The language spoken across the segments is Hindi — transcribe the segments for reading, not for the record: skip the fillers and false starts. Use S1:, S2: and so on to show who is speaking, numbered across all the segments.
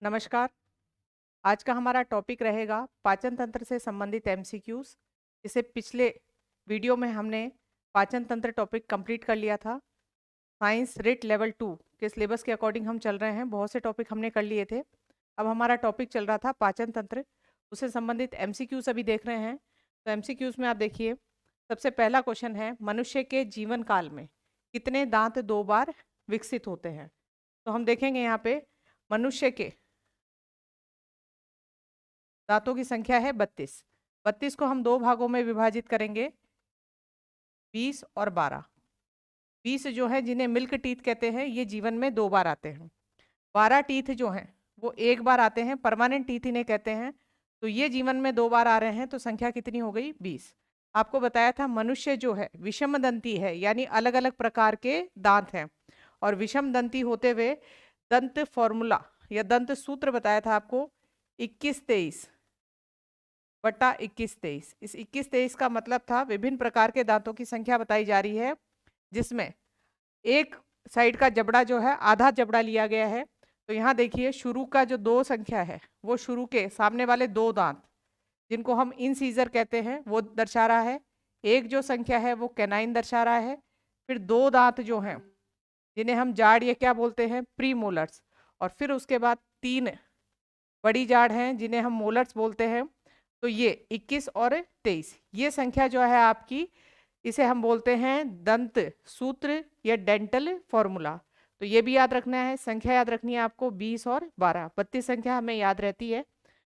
S1: नमस्कार। आज का हमारा टॉपिक रहेगा पाचन तंत्र से संबंधित एमसीक्यूज। इसे पिछले वीडियो में हमने पाचन तंत्र टॉपिक कंप्लीट कर लिया था। साइंस रिट लेवल 2 के सिलेबस के अकॉर्डिंग हम चल रहे हैं, बहुत से टॉपिक हमने कर लिए थे। अब हमारा टॉपिक चल रहा था पाचन तंत्र, उससे संबंधित एमसीक्यूज अभी देख रहे हैं। तो एमसीक्यूज में आप देखिए, सबसे पहला क्वेश्चन है, मनुष्य के जीवन काल में कितने दांत 2 बार विकसित होते हैं। तो हम देखेंगे यहाँ पे मनुष्य के दांतों की संख्या है 32। 32 को हम 2 भागों में विभाजित करेंगे, 20 और 12। 20 जो है जिन्हें मिल्क टीथ कहते हैं, ये जीवन में 2 बार आते हैं। 12 टीथ जो हैं वो 1 बार आते हैं, परमानेंट टीथ इन्हें कहते हैं। तो ये जीवन में 2 बार आ रहे हैं, तो संख्या कितनी हो गई? 20। आपको बताया था मनुष्य जो है विषम दंती है, यानी अलग अलग प्रकार के दांत हैं। और विषम दंती होते हुए दंत फॉर्मूला या दंत सूत्र बताया था आपको 21-23 बटा 21-23। इस 21-23 का मतलब था विभिन्न प्रकार के दांतों की संख्या बताई जा रही है, जिसमें एक साइड का जबड़ा जो है आधा जबड़ा लिया गया है। तो यहाँ देखिए, शुरू का जो 2 संख्या है वो शुरू के सामने वाले 2 दांत जिनको हम इनसीजर कहते हैं वो दर्शा रहा है। एक जो संख्या है वो कैनाइन दर्शा रहा है। फिर 2 दांत जो हैं जिन्हें हम जाड़ या क्या बोलते हैं, प्री मोलर्स। और फिर उसके बाद 3 बड़ी जाड़ हैं जिन्हें हम मोलर्स बोलते हैं। तो ये 21 और 23 ये संख्या जो है आपकी, इसे हम बोलते हैं दंत सूत्र या डेंटल फॉर्मूला। तो ये भी याद रखना है, संख्या याद रखनी है आपको 20 और 12, 32 संख्या हमें याद रहती है।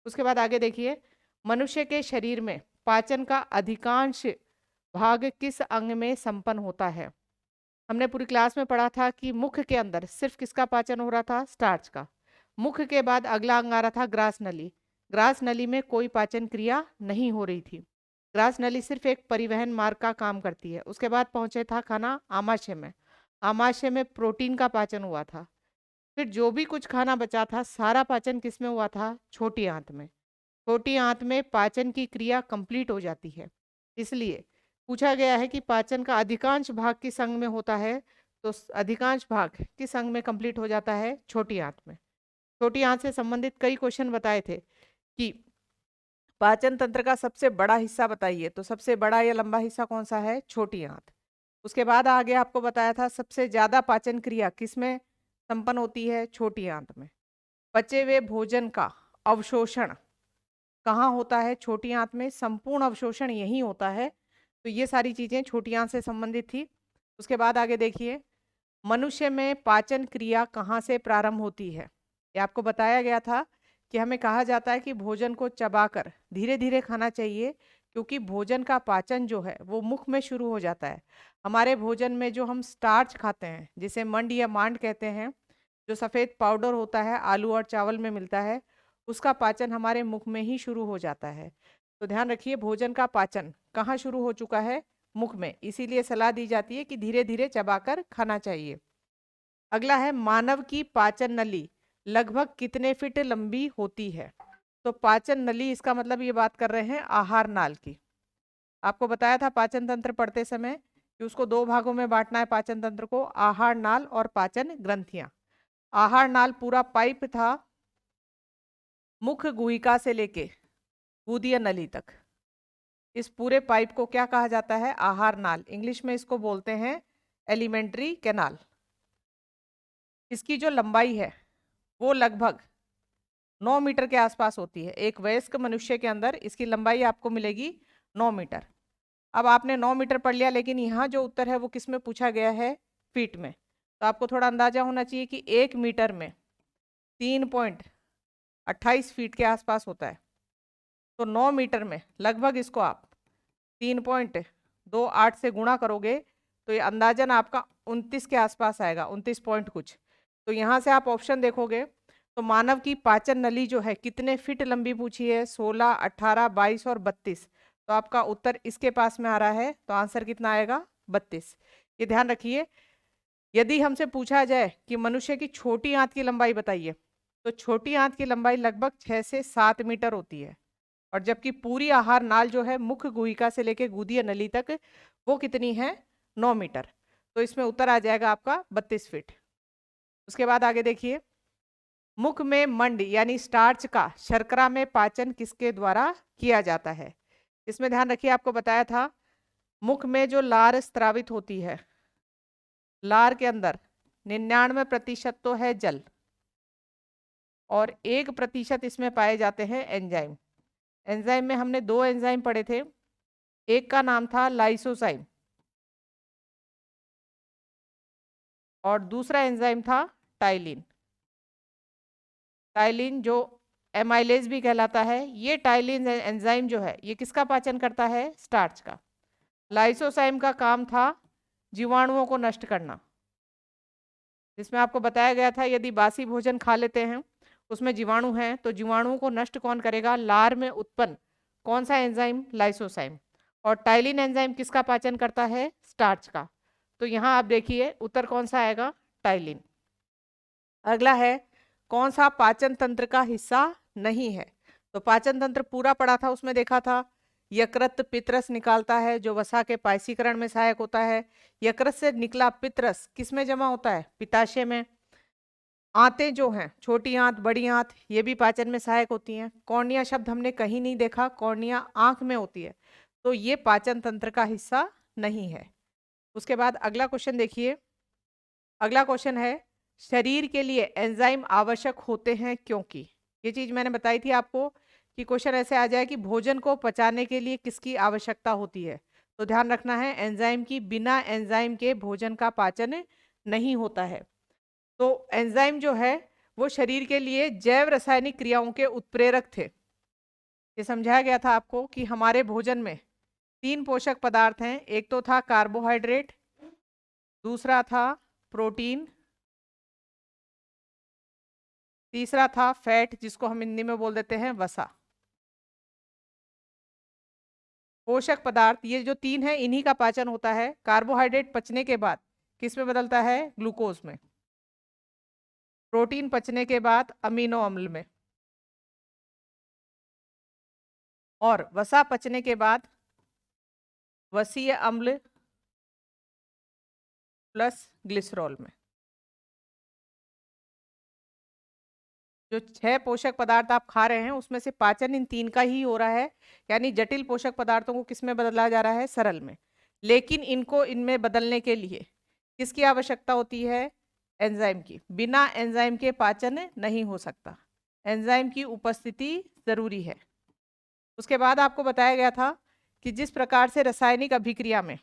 S1: उसके बाद आगे देखिए, मनुष्य के शरीर में पाचन का अधिकांश भाग किस अंग में संपन्न होता है। हमने पूरी क्लास में पढ़ा था कि मुख के अंदर सिर्फ किसका पाचन हो रहा था? स्टार्च का। मुख के बाद अगला अंग आ रहा था ग्रास नली। ग्रास नली में कोई पाचन क्रिया नहीं हो रही थी। ग्रास नली सिर्फ एक परिवहन मार्ग का काम करती है। उसके बाद पहुंचे था खाना आमाशय में। आमाशय में प्रोटीन का पाचन हुआ था। फिर जो भी कुछ खाना बचा था सारा पाचन किस में हुआ था? छोटी आंत में। छोटी आंत में पाचन की क्रिया कंप्लीट हो जाती है। इसलिए पूछा गया है कि पाचन का अधिकांश भाग किस अंग में होता है। तो अधिकांश भाग किस अंग में कंप्लीट हो जाता है? छोटी आंत में। छोटी आंत से संबंधित कई क्वेश्चन बताए थे कि पाचन तंत्र का सबसे बड़ा हिस्सा बताइए। तो सबसे बड़ा या लंबा हिस्सा कौन सा है? छोटी आंत। उसके बाद आगे आपको बताया था सबसे ज्यादा पाचन क्रिया किस में संपन्न होती है? छोटी आंत में। पचे हुए भोजन का अवशोषण कहाँ होता है? छोटी आंत में। संपूर्ण अवशोषण यही होता है। तो ये सारी चीजें छोटी आंत से संबंधित थी। उसके बाद आगे देखिए, मनुष्य में पाचन क्रिया कहाँ से प्रारंभ होती है। ये आपको बताया गया था कि हमें कहा जाता है कि भोजन को चबाकर धीरे धीरे खाना चाहिए, क्योंकि भोजन का पाचन जो है वो मुख में शुरू हो जाता है। हमारे भोजन में जो हम स्टार्च खाते हैं, जिसे मंड या मांड कहते हैं, जो सफ़ेद पाउडर होता है आलू और चावल में मिलता है, उसका पाचन हमारे मुख में ही शुरू हो जाता है। तो ध्यान रखिए, भोजन का पाचन कहाँ शुरू हो चुका है? मुख में। इसीलिए सलाह दी जाती है कि धीरे धीरे चबाकर खाना चाहिए। अगला है, मानव की पाचन नली लगभग कितने फीट लंबी होती है। तो पाचन नली, इसका मतलब ये बात कर रहे हैं आहार नाल की। आपको बताया था पाचन तंत्र पढ़ते समय कि उसको 2 भागों में बांटना है पाचन तंत्र को, आहार नाल और पाचन ग्रंथियां। आहार नाल पूरा पाइप था, मुख गुहिका से लेके गुदीय नली तक। इस पूरे पाइप को क्या कहा जाता है? आहार नाल। इंग्लिश में इसको बोलते हैं एलिमेंट्री कैनाल। इसकी जो लंबाई है वो लगभग 9 मीटर के आसपास होती है। एक वयस्क मनुष्य के अंदर इसकी लंबाई आपको मिलेगी 9 मीटर। अब आपने 9 मीटर पढ़ लिया, लेकिन यहाँ जो उत्तर है वो किस में पूछा गया है? फीट में। तो आपको थोड़ा अंदाजा होना चाहिए कि 1 मीटर में 3.28 फीट के आसपास होता है। तो 9 मीटर में लगभग इसको आप 3.28 से गुणा करोगे तो ये अंदाजन आपका 29 के आसपास आएगा, 29 पॉइंट कुछ। तो यहाँ से आप ऑप्शन देखोगे तो मानव की पाचन नली जो है कितने फीट लंबी पूछी है? 16, 18, 22 और 32। तो आपका उत्तर इसके पास में आ रहा है, तो आंसर कितना आएगा? 32। ये ध्यान रखिए, यदि हमसे पूछा जाए कि मनुष्य की छोटी आंत की लंबाई बताइए, तो छोटी आंत की लंबाई लगभग 6 से 7 मीटर होती है। और जबकि पूरी आहार नाल जो है मुख गुहिका से लेके गुदीय नली तक, वो कितनी है? 9 मीटर। तो इसमें उत्तर आ जाएगा आपका 32 फीट। उसके बाद आगे देखिए, मुख में मंड यानी स्टार्च का शर्करा में पाचन किसके द्वारा किया जाता है? इसमें ध्यान रखिए, आपको बताया था मुख में जो लार स्त्रावित होती है, लार के अंदर 99% तो है जल और 1% इसमें पाए जाते हैं एंजाइम। एंजाइम में हमने 2 एंजाइम पढ़े थे, एक का नाम था लाइसोजाइम और दूसरा एंजाइम था टाइलिन। टाइलिन जो एमाइलेज भी कहलाता है, ये टाइलिन एंजाइम जो है ये किसका पाचन करता है? स्टार्च का। लाइसोजाइम का काम था जीवाणुओं को नष्ट करना, जिसमें आपको बताया गया था यदि बासी भोजन खा लेते हैं उसमें जीवाणु हैं तो जीवाणुओं को नष्ट कौन करेगा? लार में उत्पन्न कौन सा एंजाइम? लाइसोजाइम। और टाइलिन एंजाइम किसका पाचन करता है? स्टार्च का। तो यहाँ आप देखिए उत्तर कौन सा आएगा? टाइलिन। अगला है कौन सा पाचन तंत्र का हिस्सा नहीं है? तो पाचन तंत्र पूरा पड़ा था, उसमें देखा था यकृत पित्रस निकालता है जो वसा के पायसीकरण में सहायक होता है। यकृत से निकला पित्रस किस में जमा होता है? पित्ताशय में। आंतें जो हैं, छोटी आंत बड़ी आंत, ये भी पाचन में सहायक होती हैं। कॉर्निया शब्द हमने कहीं नहीं देखा, कॉर्निया आंख में होती है, तो ये पाचन तंत्र का हिस्सा नहीं है। उसके बाद अगला क्वेश्चन देखिए। अगला क्वेश्चन है शरीर के लिए एंजाइम आवश्यक होते हैं क्योंकि। ये चीज मैंने बताई थी आपको कि क्वेश्चन ऐसे आ जाए कि भोजन को पचाने के लिए किसकी आवश्यकता होती है, तो ध्यान रखना है एंजाइम की। बिना एंजाइम के भोजन का पाचन नहीं होता है। तो एंजाइम जो है वो शरीर के लिए जैव रासायनिक क्रियाओं के उत्प्रेरक थे। ये समझाया गया था आपको कि हमारे भोजन में 3 पोषक पदार्थ हैं, एक तो था कार्बोहाइड्रेट, दूसरा था प्रोटीन, तीसरा था फैट जिसको हम हिंदी में बोल देते हैं वसा। पोषक पदार्थ ये जो 3 है इन्हीं का पाचन होता है। कार्बोहाइड्रेट पचने के बाद किस में बदलता है? ग्लूकोज में। प्रोटीन पचने के बाद अमीनो अम्ल में, और वसा पचने के बाद वसीय अम्ल प्लस ग्लिसरॉल में। जो 6 पोषक पदार्थ आप खा रहे हैं उसमें से पाचन इन 3 का ही हो रहा है, यानी जटिल पोषक पदार्थों को किस में बदला जा रहा है? सरल में। लेकिन इनको इनमें बदलने के लिए किसकी आवश्यकता होती है? एंजाइम की। बिना एंजाइम के पाचन नहीं हो सकता, एंजाइम की उपस्थिति जरूरी है। उसके बाद आपको बताया गया था कि जिस प्रकार से रासायनिक अभिक्रिया में,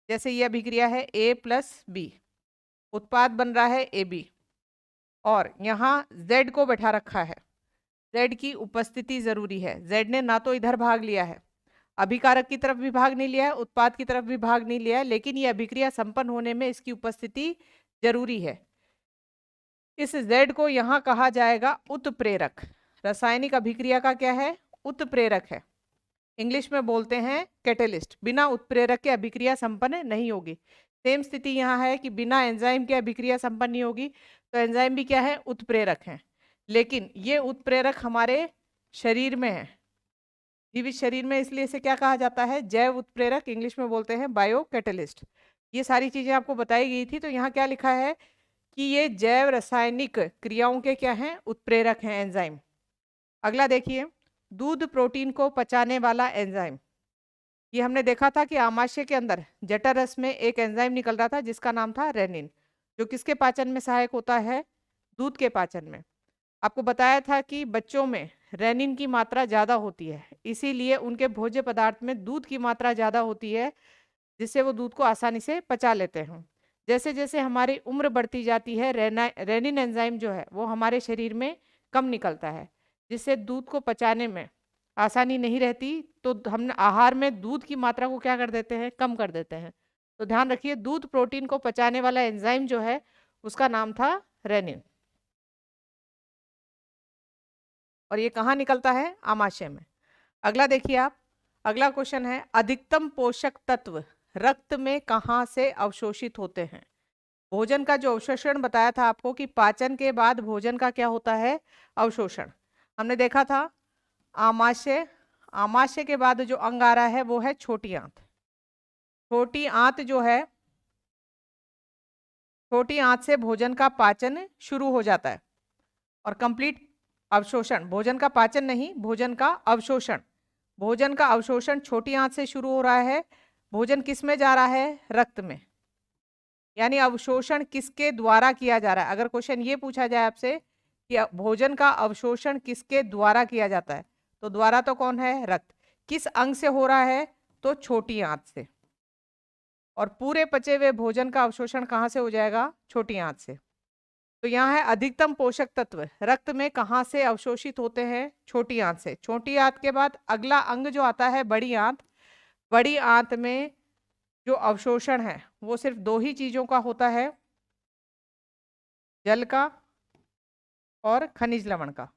S1: जैसे ये अभिक्रिया है A+B, उत्पाद बन रहा है AB और यहाँ Z को बैठा रखा है, Z की उपस्थिति जरूरी है। Z ने ना तो इधर भाग लिया है, अभिकारक की तरफ भी भाग नहीं लिया है, उत्पाद की तरफ भी भाग नहीं लिया है, लेकिन ये अभिक्रिया संपन्न होने में इसकी उपस्थिति जरूरी है। इस Z को यहाँ कहा जाएगा उत्प्रेरक। रासायनिक अभिक्रिया का क्या है? उत्प्रेरक है। इंग्लिश में बोलते हैं कैटेलिस्ट। बिना उत्प्रेरक के अभिक्रिया संपन्न नहीं होगी। सेम स्थिति यहाँ है कि बिना एंजाइम के अभिक्रिया संपन्न नहीं होगी, तो एंजाइम भी क्या है? उत्प्रेरक है। लेकिन ये उत्प्रेरक हमारे शरीर में है, जीवित शरीर में, इसलिए इसे क्या कहा जाता है? जैव उत्प्रेरक। इंग्लिश में बोलते हैं बायो कैटेलिस्ट। ये सारी चीजें आपको बताई गई थी, तो यहाँ क्या लिखा है कि ये जैव रासायनिक क्रियाओं के क्या हैं? उत्प्रेरक हैं एंजाइम। अगला देखिए, दूध प्रोटीन को पचाने वाला एंजाइम। ये हमने देखा था कि आमाशय के अंदर जठररस में एक एंजाइम निकल रहा था जिसका नाम था रेनिन, जो किसके पाचन में सहायक होता है? दूध के पाचन में। आपको बताया था कि बच्चों में रेनिन की मात्रा ज़्यादा होती है, इसीलिए उनके भोज्य पदार्थ में दूध की मात्रा ज़्यादा होती है, जिससे वो दूध को आसानी से पचा लेते हैं। जैसे जैसे हमारी उम्र बढ़ती जाती है, रेनिन एंजाइम जो है वो हमारे शरीर में कम निकलता है, जिससे दूध को पचाने में आसानी नहीं रहती, तो हम आहार में दूध की मात्रा को क्या कर देते हैं? कम कर देते हैं। तो ध्यान रखिए, दूध प्रोटीन को पचाने वाला एंजाइम जो है उसका नाम था रेनिन, और ये कहाँ निकलता है? आमाशय में। अगला देखिए आप, अगला क्वेश्चन है अधिकतम पोषक तत्व रक्त में कहाँ से अवशोषित होते हैं? भोजन का जो अवशोषण बताया था आपको कि पाचन के बाद भोजन का क्या होता है? अवशोषण। हमने देखा था आमाशय, आमाशय के बाद जो अंग आ रहा है वो है छोटी आंत। छोटी आंत जो है, छोटी आंत से भोजन का पाचन शुरू हो जाता है। और कंप्लीट अवशोषण, भोजन का पाचन नहीं, भोजन का अवशोषण। भोजन का अवशोषण छोटी आंत से शुरू हो रहा है, भोजन किस में जा रहा है, रक्त में। यानी अवशोषण किसके द्वारा किया जा रहा है। अगर क्वेश्चन ये पूछा जाए आपसे कि भोजन का अवशोषण किसके द्वारा किया जाता है, तो द्वारा तो कौन है, रक्त। किस अंग से हो रहा है, तो छोटी आंत से। और पूरे पचे हुए भोजन का अवशोषण कहाँ से हो जाएगा, छोटी आंत से। तो यहाँ है अधिकतम पोषक तत्व रक्त में कहाँ से अवशोषित होते हैं, छोटी आंत से। छोटी आंत के बाद अगला अंग जो आता है बड़ी आंत। बड़ी आंत में जो अवशोषण है वो सिर्फ दो ही चीजों का होता है, जल का और खनिज लवण का।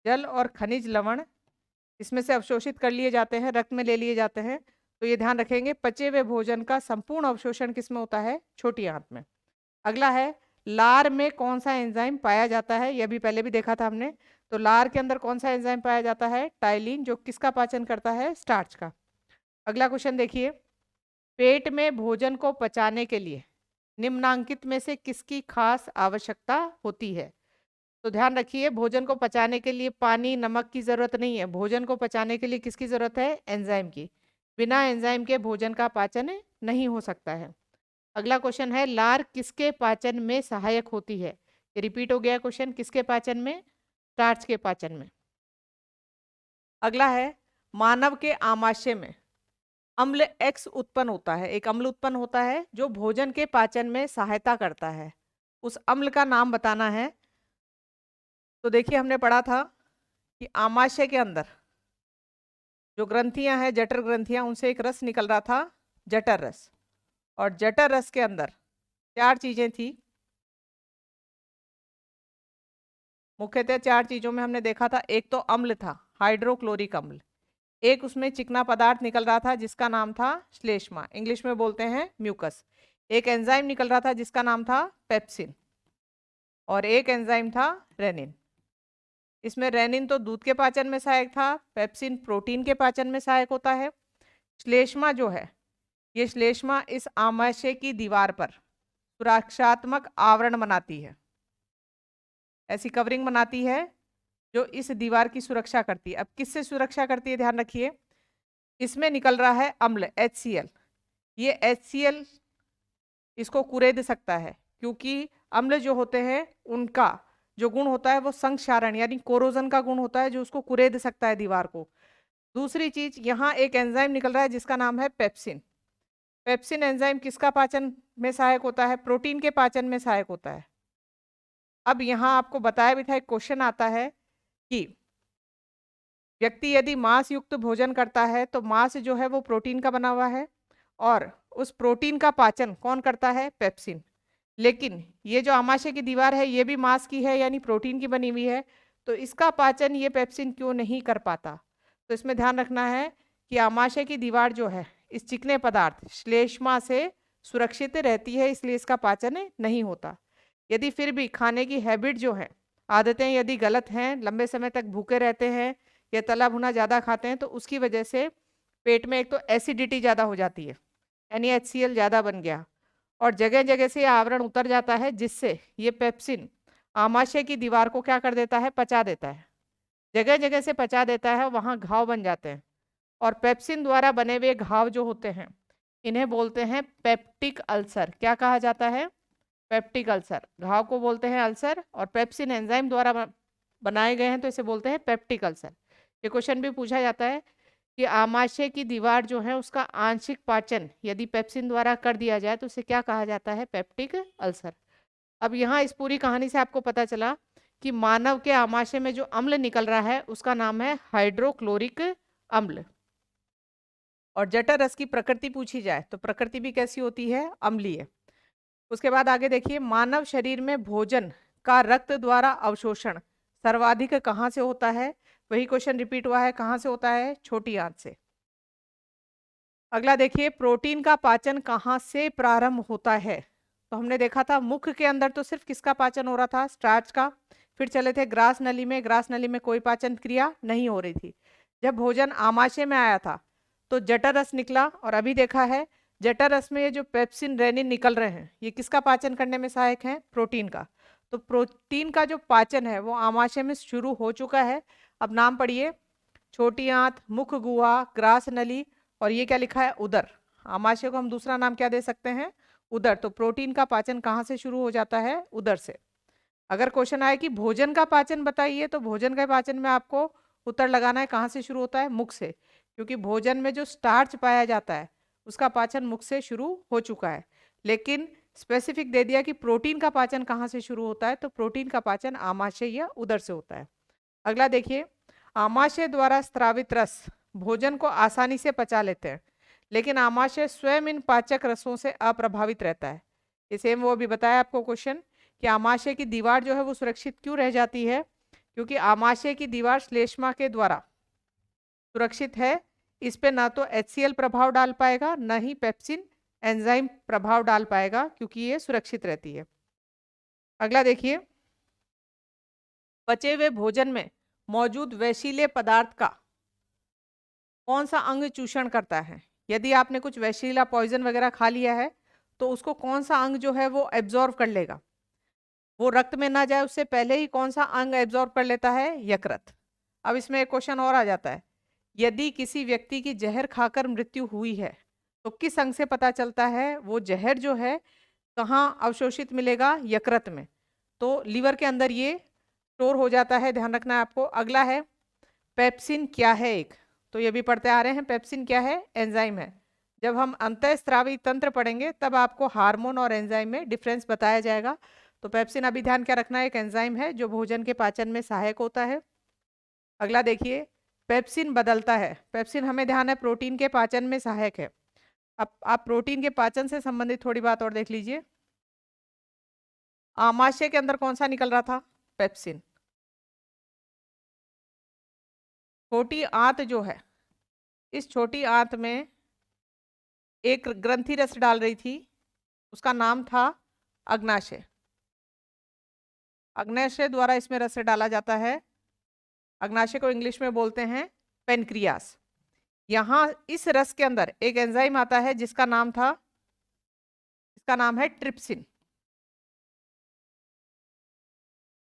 S1: जल और खनिज लवण इसमें से अवशोषित कर लिए जाते हैं, रक्त में ले लिए जाते हैं। तो ये ध्यान रखेंगे, पचे हुए भोजन का संपूर्ण अवशोषण किस में होता है, छोटी आंत में। अगला है लार में कौन सा एंजाइम पाया जाता है, यह भी पहले भी देखा था हमने। तो लार के अंदर कौन सा एंजाइम पाया जाता है, टाइलिन, जो किसका पाचन करता है, स्टार्च का। अगला क्वेश्चन देखिए, पेट में भोजन को पचाने के लिए निम्नांकित में से किसकी खास आवश्यकता होती है। तो ध्यान रखिए, भोजन को पचाने के लिए पानी नमक की जरूरत नहीं है, भोजन को पचाने के लिए किसकी जरूरत है, एंजाइम की। बिना एंजाइम के भोजन का पाचन नहीं हो सकता है। अगला क्वेश्चन है, लार किसके पाचन में सहायक होती है। ये रिपीट हो गया क्वेश्चन, किसके पाचन में, स्टार्च के पाचन में। अगला है, मानव के आमाशय में अम्ल X उत्पन्न होता है, एक अम्ल उत्पन्न होता है जो भोजन के पाचन में सहायता करता है, उस अम्ल का नाम बताना है। तो देखिए, हमने पढ़ा था कि आमाशय के अंदर जो ग्रंथियां हैं, जठर ग्रंथियां, उनसे एक रस निकल रहा था, जठर रस। और जठर रस के अंदर चार चीजें थी, मुख्यतः चार चीजों में हमने देखा था। एक तो अम्ल था, हाइड्रोक्लोरिक अम्ल। एक उसमें चिकना पदार्थ निकल रहा था जिसका नाम था श्लेष्मा, इंग्लिश में बोलते हैं म्यूकस। एक एंजाइम निकल रहा था जिसका नाम था पेप्सिन, और एक एंजाइम था रेनिन। इसमें रेनिन तो दूध के पाचन में सहायक था, पेप्सिन प्रोटीन के पाचन में सहायक होता है। श्लेष्मा जो है, ये श्लेष्मा इस आमाशय की दीवार पर सुरक्षात्मक आवरण बनाती है, ऐसी कवरिंग बनाती है जो इस दीवार की सुरक्षा करती है। अब किससे सुरक्षा करती है, ध्यान रखिए, इसमें निकल रहा है अम्ल HCl। ये HCl इसको कुरेद सकता है, क्योंकि अम्ल जो होते हैं उनका जो गुण होता है वो संक्षारण यानी कोरोजन का गुण होता है, जो उसको कुरेद सकता है दीवार को। दूसरी चीज, यहाँ एक एंजाइम निकल रहा है जिसका नाम है पेप्सिन। पेप्सिन एंजाइम किसका पाचन में सहायक होता है, प्रोटीन के पाचन में सहायक होता है। अब यहाँ आपको बताया भी था, एक क्वेश्चन आता है कि व्यक्ति यदि मांस युक्त भोजन करता है तो मांस जो है वो प्रोटीन का बना हुआ है, और उस प्रोटीन का पाचन कौन करता है, पेप्सिन। लेकिन ये जो आमाशय की दीवार है ये भी मांस की है यानी प्रोटीन की बनी हुई है, तो इसका पाचन ये पेप्सिन क्यों नहीं कर पाता। तो इसमें ध्यान रखना है कि आमाशय की दीवार जो है इस चिकने पदार्थ श्लेष्मा से सुरक्षित रहती है, इसलिए इसका पाचन नहीं होता। यदि फिर भी खाने की हैबिट जो है, आदतें यदि गलत हैं, लंबे समय तक भूखे रहते हैं या तला भुना ज़्यादा खाते हैं, तो उसकी वजह से पेट में एक तो एसिडिटी ज़्यादा हो जाती है, NaHCl ज़्यादा बन गया, और जगह जगह से आवरण उतर जाता है, जिससे ये पेप्सिन आमाशय की दीवार को क्या कर देता है, पचा देता है। जगह जगह से पचा देता है, वहाँ घाव बन जाते हैं। और पेप्सिन द्वारा बने हुए घाव जो होते हैं इन्हें बोलते हैं पेप्टिक अल्सर। क्या कहा जाता है, पेप्टिक अल्सर। घाव को बोलते हैं अल्सर, और पेप्सिन एंजाइम द्वारा बनाए गए हैं तो इसे बोलते हैं पेप्टिक अल्सर। ये क्वेश्चन भी पूछा जाता है कि आमाशय की दीवार जो है उसका आंशिक पाचन यदि पेप्सिन द्वारा कर दिया जाए तो उसे क्या कहा जाता है, पेप्टिक अल्सर। अब यहाँ इस पूरी कहानी से आपको पता चला कि मानव के आमाशय में जो अम्ल निकल रहा है उसका नाम है हाइड्रोक्लोरिक अम्ल। और जठर रस की प्रकृति पूछी जाए तो प्रकृति भी कैसी होती है, अम्लीय। उसके बाद आगे देखिए, मानव शरीर में भोजन का रक्त द्वारा अवशोषण सर्वाधिक कहाँ से होता है। वही क्वेश्चन रिपीट हुआ है, कहाँ से होता है, छोटी आंत से। अगला देखिए, प्रोटीन का पाचन कहाँ से प्रारंभ होता है। तो हमने देखा था मुख के अंदर तो सिर्फ किसका पाचन हो रहा था, स्टार्च का। फिर चले थे ग्रास नली में, ग्रास नली में कोई पाचन क्रिया नहीं हो रही थी। जब भोजन आमाशय में आया था तो जठर रस निकला, और अभी देखा है जठर रस में ये जो पेप्सिन रेनिन निकल रहे हैं ये किसका पाचन करने में सहायक है, प्रोटीन का। तो प्रोटीन का जो पाचन है वो आमाशय में शुरू हो चुका है। अब नाम पढ़िए, छोटी आंत, मुख गुहा, ग्रास नली, और ये क्या लिखा है, उदर। आमाशय को हम दूसरा नाम क्या दे सकते हैं, उदर। तो प्रोटीन का पाचन कहाँ से शुरू हो जाता है, उदर से। अगर क्वेश्चन आए कि भोजन का पाचन बताइए, तो भोजन के पाचन में आपको उत्तर लगाना है कहाँ से शुरू होता है, मुख से, क्योंकि भोजन में जो स्टार्च पाया जाता है उसका पाचन मुख से शुरू हो चुका है। लेकिन स्पेसिफिक दे दिया कि प्रोटीन का पाचन कहाँ से शुरू होता है, तो प्रोटीन का पाचन आमाशय या उदर से होता है। अगला देखिए, आमाशय द्वारा स्रावित रस भोजन को आसानी से पचा लेते हैं, लेकिन आमाशय स्वयं इन पाचक रसों से अप्रभावित रहता है। इसे वो भी बताया आपको क्वेश्चन कि आमाशय की दीवार जो है वो सुरक्षित क्यों रह जाती है, क्योंकि आमाशय की दीवार श्लेष्मा के द्वारा सुरक्षित है। इस पे ना तो HCl प्रभाव डाल पाएगा, ना ही पेप्सिन एंजाइम प्रभाव डाल पाएगा, क्योंकि ये सुरक्षित रहती है। अगला देखिए, बचे हुए भोजन में मौजूद वैशिल्य पदार्थ का कौन सा अंग चूषण करता है। यदि आपने कुछ वैशिला पॉइजन वगैरह खा लिया है तो उसको कौन सा अंग जो है वो एब्जॉर्व कर लेगा, वो रक्त में ना जाए उससे पहले ही कौन सा अंग एब्जॉर्व कर लेता है, यकृत। अब इसमें एक क्वेश्चन और आ जाता है, यदि किसी व्यक्ति की जहर खाकर मृत्यु हुई है तो किस अंग से पता चलता है वो जहर जो है कहाँ अवशोषित मिलेगा, यकृत में। तो लीवर के अंदर ये स्टोर हो जाता है, ध्यान रखना है आपको। अगला है, पेप्सिन क्या है एक, तो ये भी पढ़ते आ रहे हैं, पेप्सिन क्या है, एंजाइम है। जब हम अंतःस्रावी तंत्र पढ़ेंगे तब आपको हार्मोन और एंजाइम में डिफरेंस बताया जाएगा। तो पेप्सिन अभी ध्यान क्या रखना है, एक एंजाइम है जो भोजन के पाचन में सहायक होता है। अगला देखिए, पेप्सिन बदलता है। पेप्सिन हमें ध्यान है प्रोटीन के पाचन में सहायक है। अब आप प्रोटीन के पाचन से संबंधित थोड़ी बात और देख लीजिए। आमाशय के अंदर कौन सा निकल रहा था, पेप्सिन। छोटी आंत जो है, इस छोटी आंत में एक ग्रंथि रस डाल रही थी, उसका नाम था अग्नाशय। अग्नाशय द्वारा इसमें रस डाला जाता है। अग्नाशय को इंग्लिश में बोलते हैं पेनक्रियास। यहाँ इस रस के अंदर एक एंजाइम आता है जिसका नाम था, इसका नाम है ट्रिप्सिन।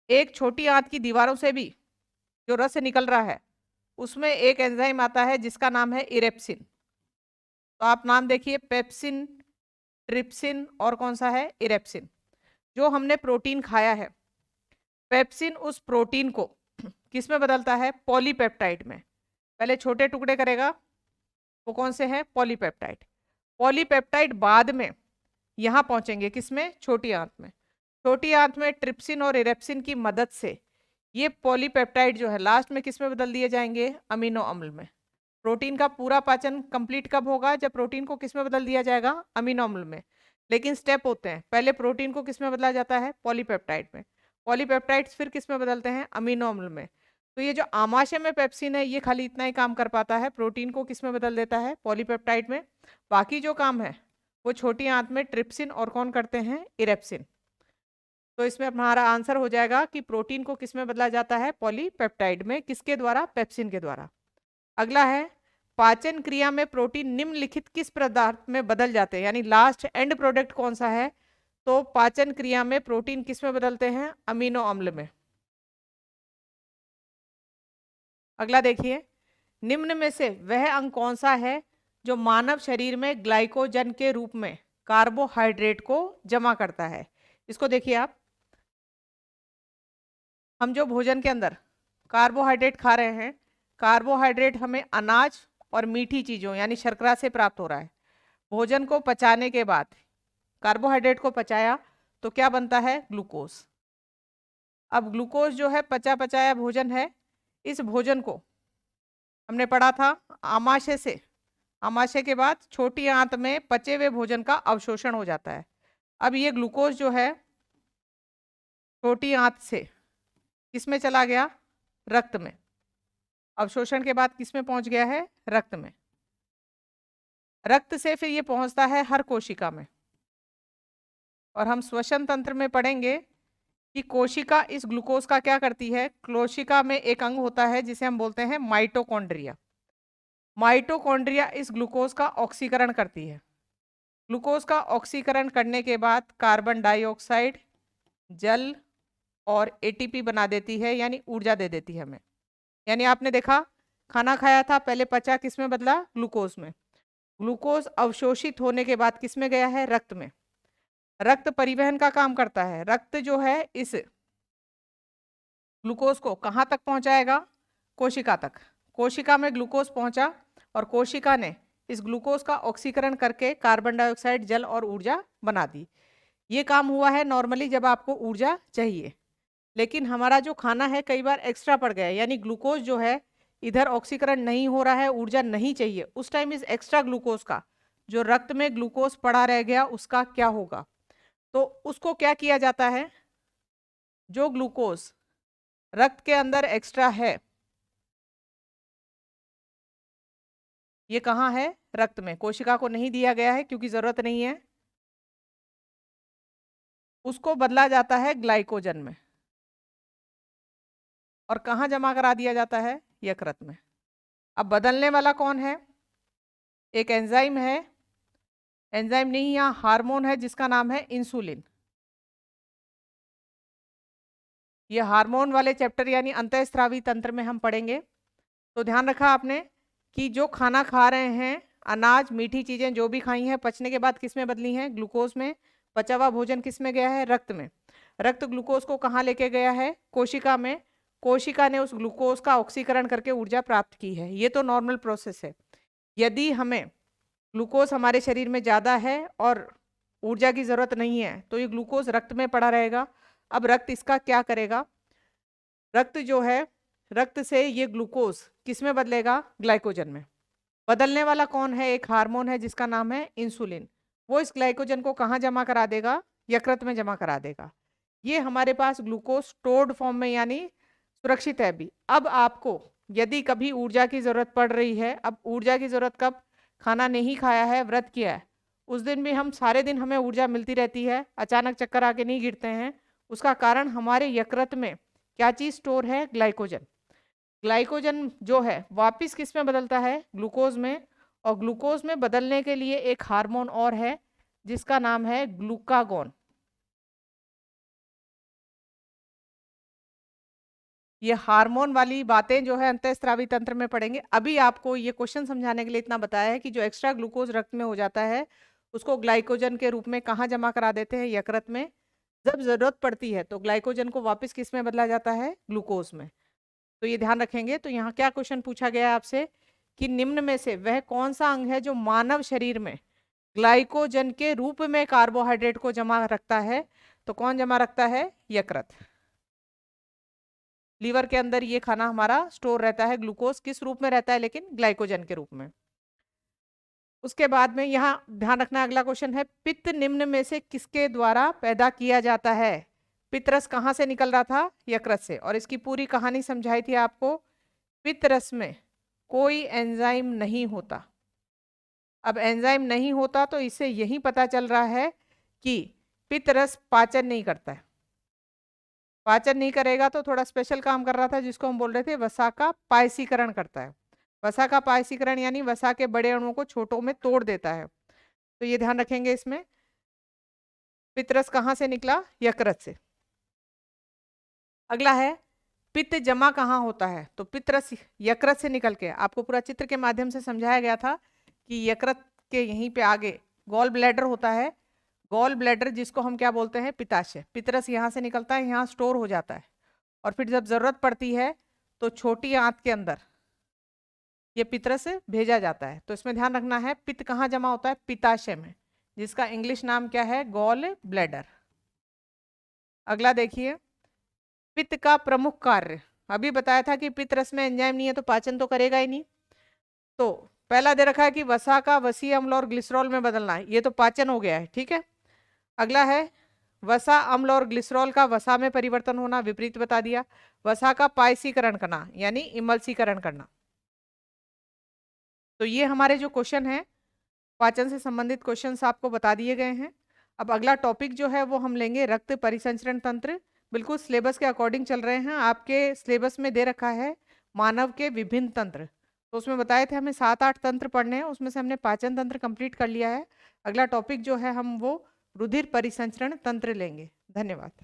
S1: एक छोटी आंत की दीवारों से भी जो रस निकल रहा है उसमें एक एंजाइम आता है जिसका नाम है इरेप्सिन। तो आप नाम देखिए, पेप्सिन, ट्रिप्सिन और कौन सा है, इरेप्सिन। जो हमने प्रोटीन खाया है, पेप्सिन उस प्रोटीन को किस में बदलता है, पॉलीपेप्टाइड में। पहले छोटे टुकड़े करेगा, वो कौन से हैं, पॉलीपेप्टाइड। पॉलीपेप्टाइड बाद में यहाँ पहुंचेंगे किसमें, छोटी आंत में। छोटी आंत में ट्रिप्सिन और इरेप्सिन की मदद से ये पॉलीपेप्टाइड जो है लास्ट में किस में बदल दिए जाएंगे, अमीनो अम्ल में। प्रोटीन का पूरा पाचन कंप्लीट कब होगा, जब प्रोटीन को किस में बदल दिया जाएगा, अमीनो अम्ल में। लेकिन स्टेप होते हैं, पहले प्रोटीन को किस में बदला जाता है, पॉलीपेप्टाइड में। पॉलीपेप्टाइड्स फिर किस में बदलते हैं, अमीनो अम्ल में। तो ये जो आमाशय में पेप्सिन है ये खाली इतना ही काम कर पाता है, प्रोटीन को किस में बदल देता है, पॉलीपेप्टाइड में। बाकी जो काम है वो छोटी आंत में ट्रिप्सिन और कौन करते हैं, इरेप्सिन। तो इसमें हमारा आंसर हो जाएगा कि प्रोटीन को किस में बदला जाता है, पॉलीपेप्टाइड में। किसके द्वारा, पेप्सिन के द्वारा। अगला है, पाचन क्रिया में प्रोटीन निम्नलिखित किस पदार्थ में बदल जाते हैं, यानी लास्ट एंड प्रोडक्ट कौन सा है। तो पाचन क्रिया में प्रोटीन किस में बदलते हैं, अमीनो अम्ल में। अगला देखिए, निम्न में से वह अंग कौन सा है जो मानव शरीर में ग्लाइकोजन के रूप में कार्बोहाइड्रेट को जमा करता है। इसको देखिए आप, हम जो भोजन के अंदर कार्बोहाइड्रेट खा रहे हैं, कार्बोहाइड्रेट हमें अनाज और मीठी चीज़ों यानी शर्करा से प्राप्त हो रहा है। भोजन को पचाने के बाद कार्बोहाइड्रेट को पचाया तो क्या बनता है, ग्लूकोज। अब ग्लूकोज जो है पचा पचाया भोजन है, इस भोजन को हमने पढ़ा था आमाशय से, आमाशय के बाद छोटी आंत में पचे हुए भोजन का अवशोषण हो जाता है। अब ये ग्लूकोज जो है छोटी आंत से किसमें चला गया, रक्त में। अवशोषण के बाद किसमें पहुंच गया है, रक्त में। रक्त से फिर ये पहुंचता है हर कोशिका में। और हम श्वसन तंत्र में पढ़ेंगे कि कोशिका इस ग्लूकोज का क्या करती है। कोशिका में एक अंग होता है जिसे हम बोलते हैं माइटोकॉन्ड्रिया। माइटोकॉन्ड्रिया इस ग्लूकोज का ऑक्सीकरण करती है। ग्लूकोज का ऑक्सीकरण करने के बाद कार्बन डाइऑक्साइड, जल और एटीपी बना देती है, यानी ऊर्जा दे देती है हमें। यानी आपने देखा खाना खाया था, पहले पचा, किस में बदला? ग्लूकोज में। ग्लूकोज अवशोषित होने के बाद किस में गया है? रक्त में। रक्त परिवहन का काम करता है। रक्त जो है इस ग्लूकोज को कहाँ तक पहुंचाएगा? कोशिका तक। कोशिका में ग्लूकोज पहुंचा और कोशिका ने इस ग्लूकोज का ऑक्सीकरण करके कार्बन डाइऑक्साइड, जल और ऊर्जा बना दी। ये काम हुआ है नॉर्मली जब आपको ऊर्जा चाहिए। लेकिन हमारा जो खाना है कई बार एक्स्ट्रा पड़ गया है, यानी ग्लूकोज जो है इधर ऑक्सीकरण नहीं हो रहा है, ऊर्जा नहीं चाहिए, उस टाइम इस एक्स्ट्रा ग्लूकोज का, जो रक्त में ग्लूकोज पड़ा रह गया, उसका क्या होगा? तो उसको क्या किया जाता है? जो ग्लूकोज रक्त के अंदर एक्स्ट्रा है, ये कहाँ है? रक्त में। कोशिका को नहीं दिया गया है क्योंकि जरूरत नहीं है। उसको बदला जाता है ग्लाइकोजन में। और कहाँ जमा करा दिया जाता है? यकृत में। अब बदलने वाला कौन है? एक एंजाइम है, एंजाइम नहीं, यहाँ हार्मोन है जिसका नाम है इंसुलिन। ये हार्मोन वाले चैप्टर यानी अंतःस्रावी तंत्र में हम पढ़ेंगे। तो ध्यान रखा आपने कि जो खाना खा रहे हैं, अनाज, मीठी चीजें जो भी खाई हैं, पचने के बाद किस में बदली हैं? ग्लूकोज में। पचा हुआ भोजन किस में गया है? रक्त में। रक्त ग्लूकोज को कहाँ लेके गया है? कोशिका में। कोशिका ने उस ग्लूकोज का ऑक्सीकरण करके ऊर्जा प्राप्त की है। ये तो नॉर्मल प्रोसेस है। यदि हमें ग्लूकोज हमारे शरीर में ज़्यादा है और ऊर्जा की ज़रूरत नहीं है, तो ये ग्लूकोज रक्त में पड़ा रहेगा। अब रक्त इसका क्या करेगा? रक्त जो है, रक्त से ये ग्लूकोज किस में बदलेगा? ग्लाइकोजन में। बदलने वाला कौन है? एक हार्मोन है जिसका नाम है इंसुलिन। वो इस ग्लाइकोजन को कहाँ जमा करा देगा? यकृत में जमा करा देगा। ये हमारे पास ग्लूकोज स्टोर्ड फॉर्म में यानी सुरक्षित है अभी। अब आपको यदि कभी ऊर्जा की जरूरत पड़ रही है, अब ऊर्जा की जरूरत कब? खाना नहीं खाया है, व्रत किया है, उस दिन भी हम सारे दिन हमें ऊर्जा मिलती रहती है, अचानक चक्कर आके नहीं गिरते हैं। उसका कारण हमारे यकृत में क्या चीज स्टोर है? ग्लाइकोजन। ग्लाइकोजन जो है वापिस किस में बदलता है? ग्लूकोज में। और ग्लूकोज में बदलने के लिए एक हार्मोन और है जिसका नाम है ग्लूकागोन। ये हार्मोन वाली बातें जो है अंतःस्रावी तंत्र में पढ़ेंगे। अभी आपको ये क्वेश्चन समझाने के लिए इतना बताया है कि जो एक्स्ट्रा ग्लूकोज रक्त में हो जाता है, उसको ग्लाइकोजन के रूप में कहाँ जमा करा देते हैं? यकृत में। जब जरूरत पड़ती है तो ग्लाइकोजन को वापस किस में बदला जाता है? ग्लूकोज में। तो ये ध्यान रखेंगे। तो यहाँ क्या क्वेश्चन पूछा गया है आपसे कि निम्न में से वह कौन सा अंग है जो मानव शरीर में ग्लाइकोजन के रूप में कार्बोहाइड्रेट को जमा रखता है? तो कौन जमा रखता है? यकृत। लीवर के अंदर ये खाना हमारा स्टोर रहता है। ग्लूकोज किस रूप में रहता है? लेकिन ग्लाइकोजन के रूप में। उसके बाद में यहाँ ध्यान रखना, अगला क्वेश्चन है पित्त निम्न में से किसके द्वारा पैदा किया जाता है? पित्तरस कहाँ से निकल रहा था? यकृत से। और इसकी पूरी कहानी समझाई थी आपको। पित्तरस में कोई एंजाइम नहीं होता। अब एंजाइम नहीं होता तो इससे यही पता चल रहा है कि पित्तरस पाचन नहीं करता है। पाचन नहीं करेगा तो थोड़ा स्पेशल काम कर रहा था जिसको हम बोल रहे थे वसा का पायसीकरण करता है। वसा का पायसीकरण यानी वसा के बड़े अणुओं को छोटों में तोड़ देता है। तो ये ध्यान रखेंगे इसमें। पित्तरस कहाँ से निकला? यकृत से। अगला है पित्त जमा कहाँ होता है? तो पित्तरस यकृत से निकल के, आपको पूरा चित्र के माध्यम से समझाया गया था कि यकृत के यहीं पे आगे गॉल ब्लैडर होता है। गॉल ब्लैडर जिसको हम क्या बोलते हैं? पित्ताशय। पित्तरस यहाँ से निकलता है, यहाँ स्टोर हो जाता है और फिर जब जरूरत पड़ती है तो छोटी आंत के अंदर ये पित्तरस भेजा जाता है। तो इसमें ध्यान रखना है पित्त कहाँ जमा होता है? पित्ताशय में, जिसका इंग्लिश नाम क्या है? Gall bladder. अगला देखिए, पित्त का प्रमुख कार्य। अभी बताया था कि पित्त रस में एंजाइम नहीं है तो पाचन तो करेगा ही नहीं। तो पहला दे रखा है कि वसा का वसीय अम्ल और ग्लिसरॉल में बदलना है, ये तो पाचन हो गया है, ठीक है। अगला है वसा अम्ल और ग्लिसरॉल का वसा में परिवर्तन होना, विपरीत बता दिया। वसा का पायसीकरण करना यानी इमल्सीकरण करना। तो ये हमारे जो क्वेश्चन है पाचन से संबंधित क्वेश्चंस आपको बता दिए गए हैं। अब अगला टॉपिक जो है वो हम लेंगे रक्त परिसंचरण तंत्र। बिल्कुल सिलेबस के अकॉर्डिंग चल रहे हैं। आपके सिलेबस में दे रखा है मानव के विभिन्न तंत्र, तो उसमें बताए थे हमें 7-8 तंत्र पढ़ने हैं, उसमें से हमने पाचन तंत्र कंप्लीट कर लिया है। अगला टॉपिक जो है हम वो रुधिर परिसंचरण तंत्र लेंगे। धन्यवाद।